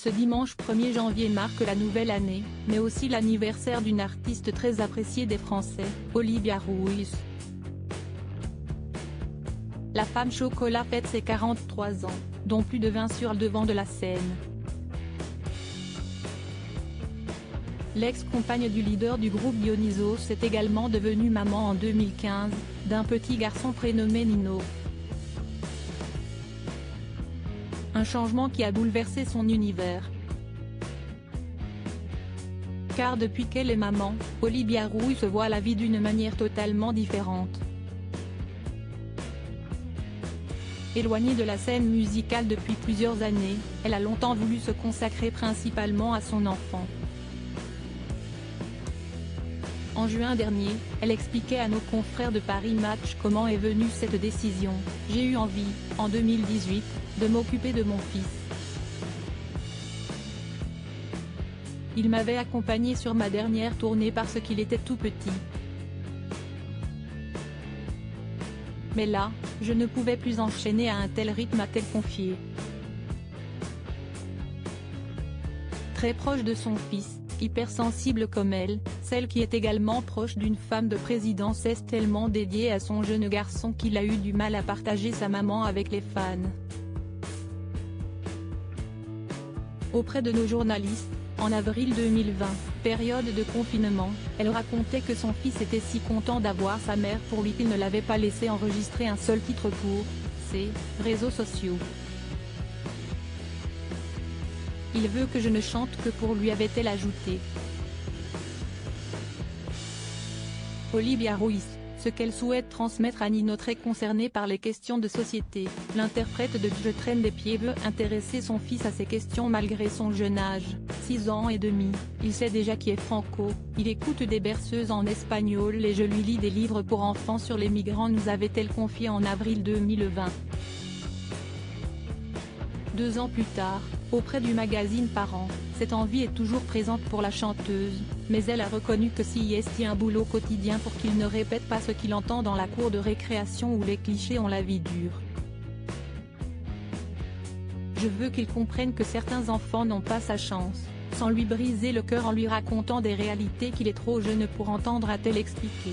Ce dimanche 1er janvier marque la nouvelle année, mais aussi l'anniversaire d'une artiste très appréciée des Français, Olivia Ruiz. La femme chocolat fête ses 43 ans, dont plus de 20 sur le devant de la scène. L'ex-compagne du leader du groupe Dionysos est également devenue maman en 2015, d'un petit garçon prénommé Nino. Un changement qui a bouleversé son univers. Car depuis qu'elle est maman, Olivia Ruiz voit la vie d'une manière totalement différente. Éloignée de la scène musicale depuis plusieurs années, elle a longtemps voulu se consacrer principalement à son enfant. En juin dernier, elle expliquait à nos confrères de Paris Match comment est venue cette décision. « J'ai eu envie, en 2018, de m'occuper de mon fils. Il m'avait accompagné sur ma dernière tournée parce qu'il était tout petit. Mais là, je ne pouvais plus enchaîner à un tel rythme, a-t-elle confié. Très proche de son fils, hypersensible comme elle, celle qui est également proche d'une femme de présidence est tellement dédiée à son jeune garçon qu'il a eu du mal à partager sa maman avec les fans. Auprès de nos journalistes, en avril 2020, période de confinement, elle racontait que son fils était si content d'avoir sa mère pour lui qu'il ne l'avait pas laissé enregistrer un seul titre pour ses réseaux sociaux. Il veut que je ne chante que pour lui, avait-elle ajouté. Olivia Ruiz, ce qu'elle souhaite transmettre à Nino, très concerné par les questions de société, l'interprète de Je traîne des pieds veut intéresser son fils à ces questions malgré son jeune âge, 6 ans et demi, il sait déjà qui est Franco, il écoute des berceuses en espagnol et je lui lis des livres pour enfants sur les migrants, nous avait-elle confié en avril 2020. 2 ans plus tard, auprès du magazine Parents, cette envie est toujours présente pour la chanteuse, mais elle a reconnu que s'il y a un boulot quotidien pour qu'il ne répète pas ce qu'il entend dans la cour de récréation où les clichés ont la vie dure. Je veux qu'il comprenne que certains enfants n'ont pas sa chance, sans lui briser le cœur en lui racontant des réalités qu'il est trop jeune pour entendre, a-t-elle expliqué.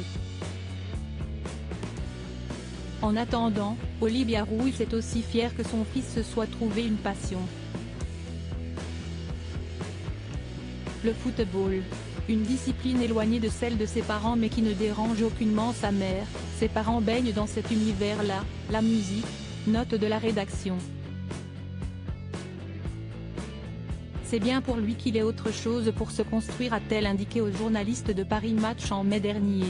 En attendant, Olivia Ruiz est aussi fière que son fils se soit trouvé une passion. Le football. Une discipline éloignée de celle de ses parents mais qui ne dérange aucunement sa mère, ses parents baignent dans cet univers-là, la musique, note de la rédaction. C'est bien pour lui qu'il ait autre chose pour se construire, a-t-elle indiqué aux journalistes de Paris Match en mai dernier.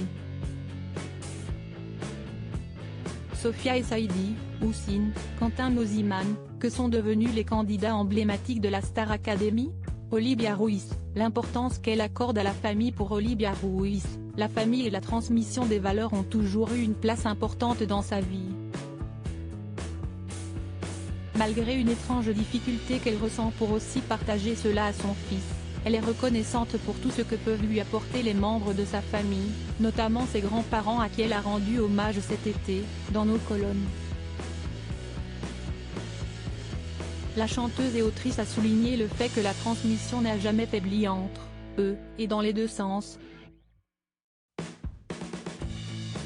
Sophia et Saïdi, Houssine, Quentin Mosiman, que sont devenus les candidats emblématiques de la Star Academy ? Olivia Ruiz, l'importance qu'elle accorde à la famille. Pour Olivia Ruiz, la famille et la transmission des valeurs ont toujours eu une place importante dans sa vie. Malgré une étrange difficulté qu'elle ressent pour aussi partager cela à son fils, elle est reconnaissante pour tout ce que peuvent lui apporter les membres de sa famille, notamment ses grands-parents à qui elle a rendu hommage cet été, dans nos colonnes. La chanteuse et autrice a souligné le fait que la transmission n'a jamais faibli entre eux, et dans les deux sens.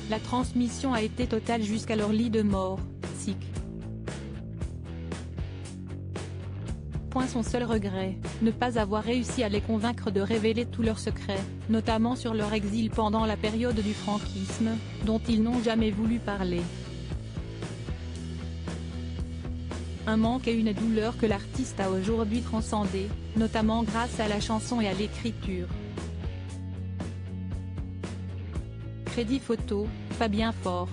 La transmission a été totale jusqu'à leur lit de mort, sick. Son seul regret, ne pas avoir réussi à les convaincre de révéler tous leurs secrets, notamment sur leur exil pendant la période du franquisme, dont ils n'ont jamais voulu parler. Un manque et une douleur que l'artiste a aujourd'hui transcendé, notamment grâce à la chanson et à l'écriture. Crédit photo, Fabien Faure.